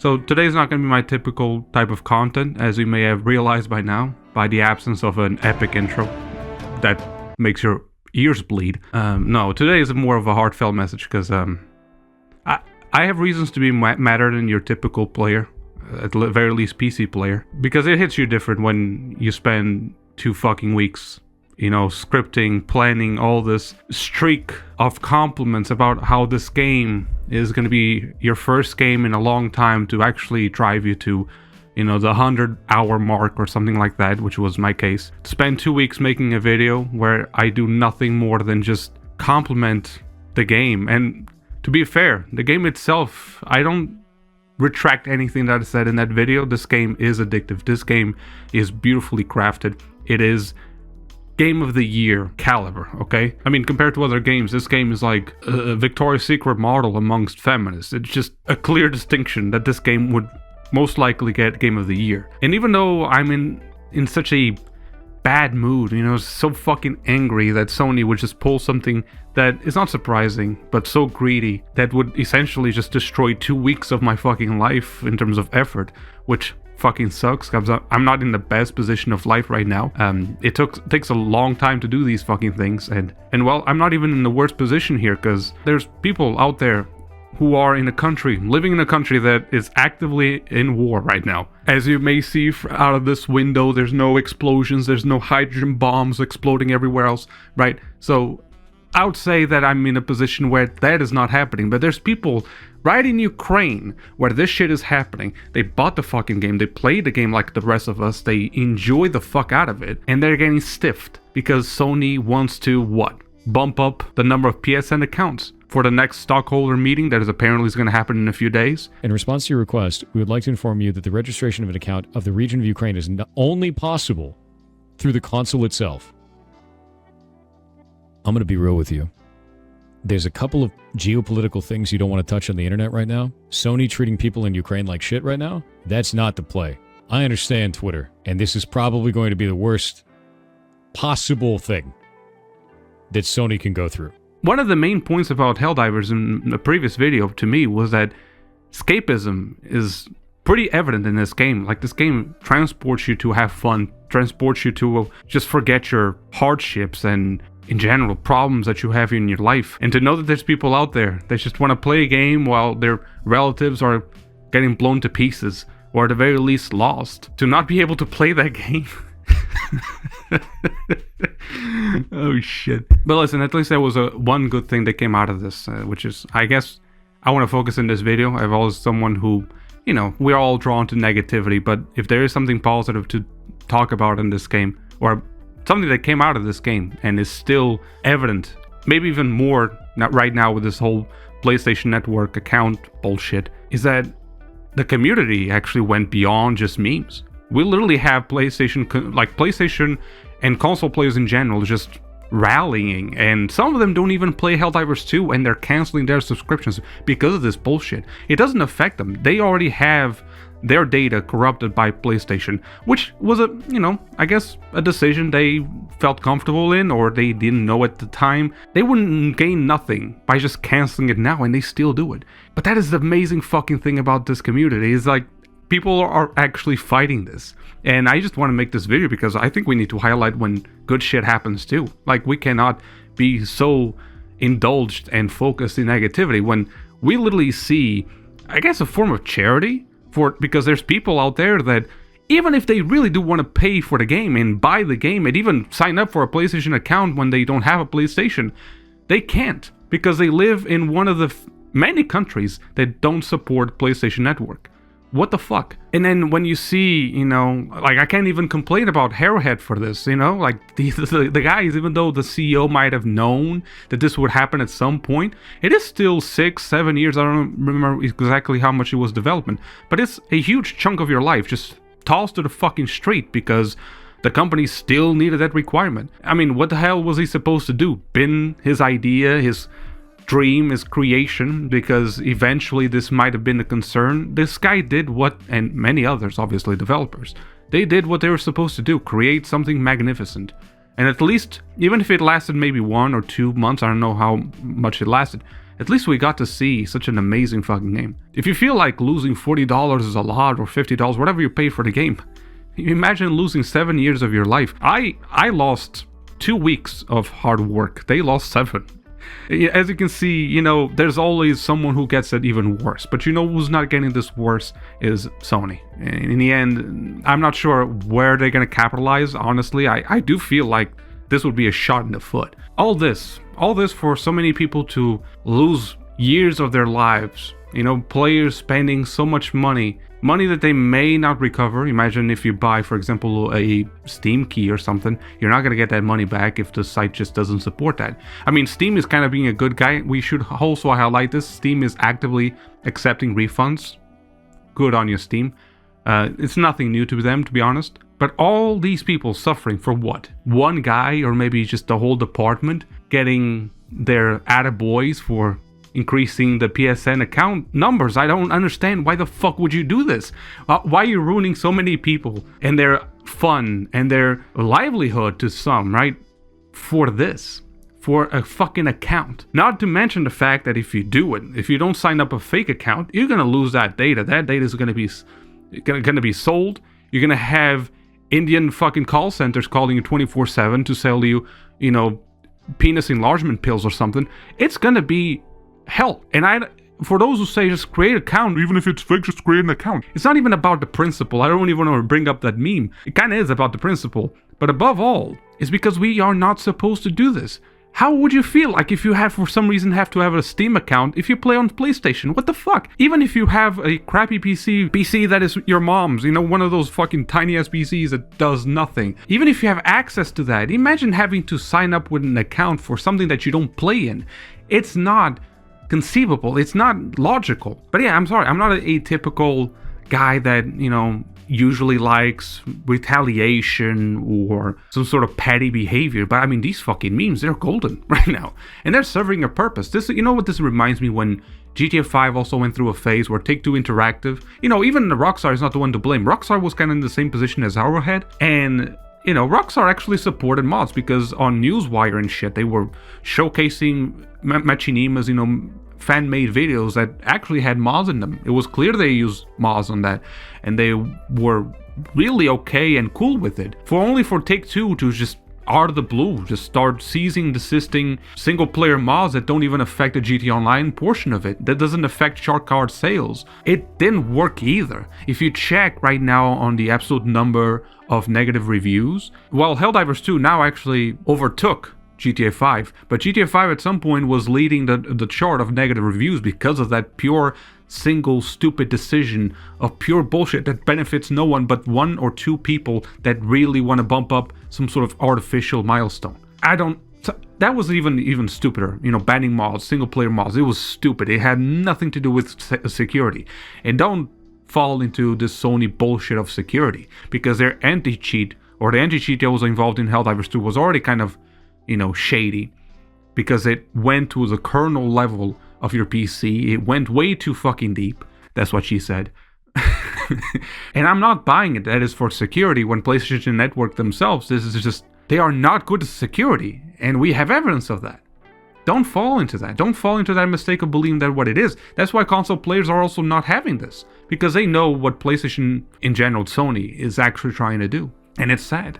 So today's not going to be my typical type of content, as you may have realized by now, by the absence of an epic intro that makes your ears bleed. No, today is more of a heartfelt message, because I have reasons to be madder than your typical player, at the very least PC player, because it hits you different when you spend 2 fucking weeks, you know, scripting, planning all this streak of compliments about how this game is going to be your first game in a long time to actually drive you to, you know, the 100-hour mark or something like that, which was my case. Spend 2 weeks making a video where I do nothing more than just compliment the game. And to be fair, the game itself, I don't retract anything that I said in that video. This game is addictive. This game is beautifully crafted. It is Game of the Year caliber, okay? I mean, compared to other games, this game is like a Victoria's Secret model amongst feminists. It's just a clear distinction that this game would most likely get Game of the Year. And even though I'm in such a bad mood, you know, so fucking angry that Sony would just pull something that is not surprising, but so greedy, that would essentially just destroy 2 weeks of my fucking life in terms of effort, which fucking sucks, because I'm not in the best position of life right now. It takes a long time to do these fucking things, and well, I'm not even in the worst position here, because there's people out there who are living in a country that is actively in war right now. As you may see out of this window, there's no explosions, there's no hydrogen bombs exploding everywhere else, right? So I would say that I'm in a position where that is not happening, but there's people right in Ukraine where this shit is happening. They bought the fucking game, they played the game like the rest of us, they enjoy the fuck out of it, and they're getting stiffed because Sony wants to, what? Bump up the number of PSN accounts for the next stockholder meeting that is apparently going to happen in a few days. In response to your request, we would like to inform you that the registration of an account of the region of Ukraine is only possible through the console itself. I'm going to be real with you. There's a couple of geopolitical things you don't want to touch on the internet right now. Sony treating people in Ukraine like shit right now, that's not the play. I understand Twitter, and this is probably going to be the worst possible thing that Sony can go through. One of the main points about Helldivers in the previous video to me was that escapism is pretty evident in this game. Like, this game transports you to have fun, transports you to just forget your hardships and, in general, problems that you have in your life. And to know that there's people out there that just want to play a game while their relatives are getting blown to pieces, or at the very least lost, to not be able to play that game. Oh shit. But listen, at least there was one good thing that came out of this, which is, I guess, I want to focus in this video. I've always someone who, you know, we're all drawn to negativity, but if there is something positive to talk about in this game, or something that came out of this game and is still evident, maybe even more not right now with this whole PlayStation Network account bullshit, is that the community actually went beyond just memes. We literally have PlayStation and console players in general just rallying, and some of them don't even play Helldivers 2 and they're canceling their subscriptions because of this bullshit. It doesn't affect them. They already have their data corrupted by PlayStation, which was a, you know, I guess a decision they felt comfortable in, or they didn't know at the time. They wouldn't gain nothing by just canceling it now, and they still do it. But that is the amazing fucking thing about this community, is like, people are actually fighting this. And I just want to make this video because I think we need to highlight when good shit happens too. Like, we cannot be so indulged and focused in negativity when we literally see, I guess, a form of charity because there's people out there that, even if they really do want to pay for the game and buy the game and even sign up for a PlayStation account when they don't have a PlayStation, they can't, because they live in one of the many countries that don't support PlayStation Network. What the fuck? And then when you see, you know, like, I can't even complain about Arrowhead for this, you know, like the guys, even though the CEO might have known that this would happen at some point, it is still 6-7 years, I don't remember exactly how much it was development, but it's a huge chunk of your life just tossed to the fucking street because the company still needed that requirement. I mean, what the hell was he supposed to do? Bin his idea, his dream, his creation, because eventually this might have been a concern? This guy did what, and many others, obviously developers, they did what they were supposed to do, create something magnificent. And at least, even if it lasted maybe 1 or 2 months, I don't know how much it lasted, at least we got to see such an amazing fucking game. If you feel like losing $40 is a lot, or $50, whatever you paid for the game, imagine losing 7 years of your life. I lost 2 weeks of hard work. They lost 7. As you can see, you know, there's always someone who gets it even worse. But you know who's not getting this worse is Sony. And in the end, I'm not sure where they're going to capitalize, honestly. I do feel like this would be a shot in the foot. All this for so many people to lose years of their lives. You know, players spending so much money that they may not recover. Imagine if you buy, for example, a Steam key or something, you're not going to get that money back if the site just doesn't support that. I mean, Steam is kind of being a good guy. We should also highlight this. Steam is actively accepting refunds. Good on you, Steam. It's nothing new to them, to be honest. But all these people suffering for what? One guy, or maybe just the whole department, getting their attaboys for increasing the PSN account numbers. I don't understand. Why the fuck would you do this? Why are you ruining so many people and their fun and their livelihood to some, right? For this. For a fucking account. Not to mention the fact that if you do it, if you don't sign up a fake account, you're gonna lose that data. That data is gonna be sold. You're gonna have Indian fucking call centers calling you 24/7 to sell you, you know, penis enlargement pills or something. It's gonna be hell. And for those who say just create an account, even if it's fake, just create an account. It's not even about the principle. I don't even want to bring up that meme. It kind of is about the principle. But above all, it's because we are not supposed to do this. How would you feel like if you have, for some reason, have to have a Steam account if you play on PlayStation? What the fuck? Even if you have a crappy PC that is your mom's, you know, one of those fucking tiny-ass PCs that does nothing. Even if you have access to that, imagine having to sign up with an account for something that you don't play in. It's not conceivable. It's not logical. But yeah, I'm sorry. I'm not an atypical guy that, you know, usually likes retaliation or some sort of petty behavior. But I mean, these fucking memes, they're golden right now. And they're serving a purpose. This, you know what this reminds me, when GTA 5 also went through a phase where Take-Two Interactive, you know, even Rockstar is not the one to blame. Rockstar was kind of in the same position as Arrowhead. And you know, Rockstar actually supported mods, because on Newswire and shit, they were showcasing Machinima's, you know, fan-made videos that actually had mods in them. It was clear they used mods on that, and they were really okay and cool with it. For Take-Two to just out of the blue just start ceasing desisting single-player mods that don't even affect the GTA Online portion of it, that doesn't affect shark card sales, it didn't work either. If you check right now on the absolute number of negative reviews, well, Helldivers 2 now actually overtook GTA 5, but GTA 5 at some point was leading the chart of negative reviews because of that pure single stupid decision of pure bullshit that benefits no one but 1 or 2 people that really want to bump up some sort of artificial milestone. That was even stupider, you know, banning mods, single player mods. It was stupid. It had nothing to do with security. And don't fall into this Sony bullshit of security, because their anti-cheat, or the anti-cheat that was involved in Helldivers 2, was already kind of, you know, shady, because it went to the kernel level of your PC. It went way too fucking deep. That's what she said. And I'm not buying it. That is for security, when PlayStation Network themselves, this is just, they are not good at security, and we have evidence of that. Don't fall into that. Don't fall into that mistake of believing that what it is. That's why console players are also not having this, because they know what PlayStation, in general, Sony, is actually trying to do. And it's sad.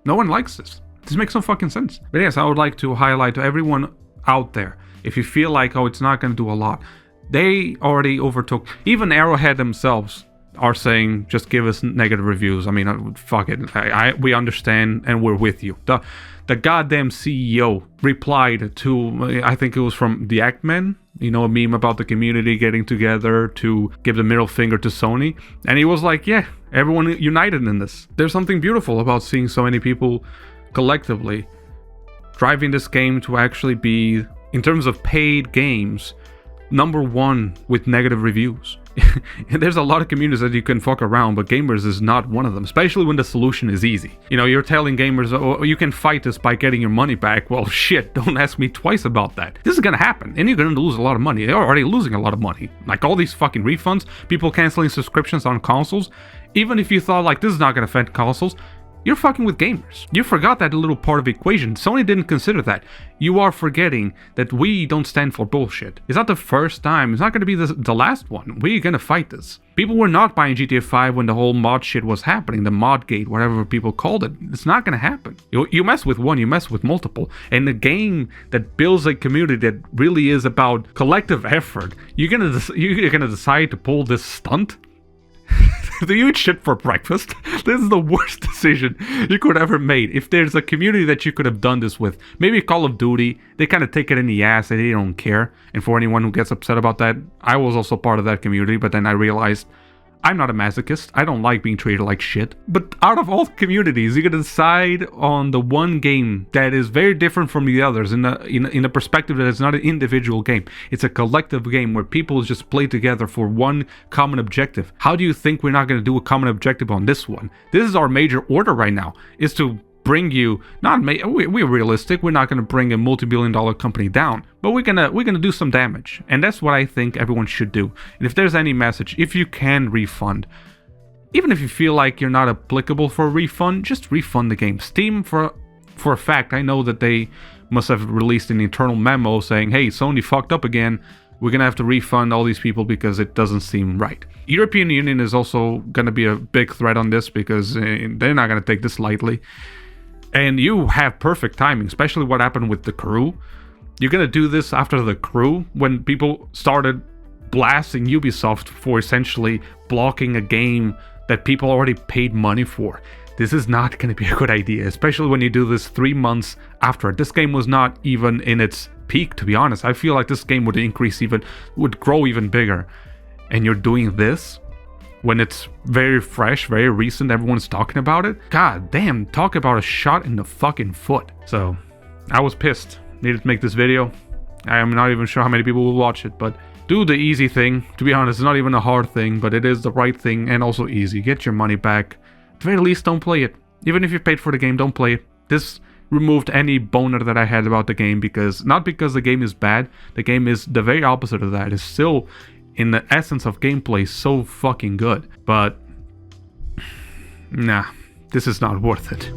No one likes this. This makes no fucking sense. But yes, I would like to highlight to everyone out there, if you feel like, oh, it's not going to do a lot, they already overtook. Even Arrowhead themselves are saying, just give us negative reviews. I mean, fuck it. We understand, and we're with you. The goddamn CEO replied to, I think it was from the Actman, you know, a meme about the community getting together to give the middle finger to Sony. And he was like, yeah, everyone united in this. There's something beautiful about seeing so many people collectively driving this game to actually be, in terms of paid games, #1 with negative reviews. And there's a lot of communities that you can fuck around, but gamers is not one of them, especially when the solution is easy. You know, you're telling gamers, oh, you can fight this by getting your money back. Well, shit, don't ask me twice about that. This is gonna happen, and you're gonna lose a lot of money. They're already losing a lot of money. Like all these fucking refunds, people canceling subscriptions on consoles. Even if you thought, like, this is not gonna affect consoles, you're fucking with gamers. You forgot that little part of the equation. Sony didn't consider that. You are forgetting that we don't stand for bullshit. It's not the first time. It's not going to be the last one. We're going to fight this. People were not buying GTA 5 when the whole mod shit was happening. The mod gate, whatever people called it. It's not going to happen. You mess with one, you mess with multiple. And the game that builds a community that really is about collective effort, you're going to decide to pull this stunt? Do you eat shit for breakfast? This is the worst decision you could ever made. If there's a community that you could have done this with, maybe Call of Duty, they kind of take it in the ass and they don't care. And for anyone who gets upset about that, I was also part of that community, but then I realized I'm not a masochist. I don't like being treated like shit. But out of all communities, you can decide on the one game that is very different from the others in a perspective that it's not an individual game. It's a collective game where people just play together for one common objective. How do you think we're not going to do a common objective on this one? This is our major order right now, is to bring you, we're realistic, we're not going to bring a multi-billion-dollar company down, but we're gonna do some damage, and that's what I think everyone should do. And if there's any message, if you can refund, even if you feel like you're not applicable for a refund, just refund the game. Steam, for a fact, I know that they must have released an internal memo saying, hey, Sony fucked up again, we're gonna have to refund all these people because it doesn't seem right. European Union is also gonna be a big threat on this because they're not gonna take this lightly. And you have perfect timing, especially what happened with The Crew. You're gonna do this after The Crew, when people started blasting Ubisoft for essentially blocking a game that people already paid money for. This is not gonna be a good idea, especially when you do this 3 months after. This game was not even in its peak, to be honest. I feel like this game would grow even bigger. And you're doing this when it's very fresh, very recent, everyone's talking about it. God damn, talk about a shot in the fucking foot. So, I was pissed. Needed to make this video. I am not even sure how many people will watch it, but do the easy thing. To be honest, it's not even a hard thing, but it is the right thing and also easy. Get your money back. At the very least, don't play it. Even if you paid for the game, don't play it. This removed any boner that I had about the game, not because the game is bad. The game is the very opposite of that. It's still, in the essence of gameplay, so fucking good. But, nah, this is not worth it.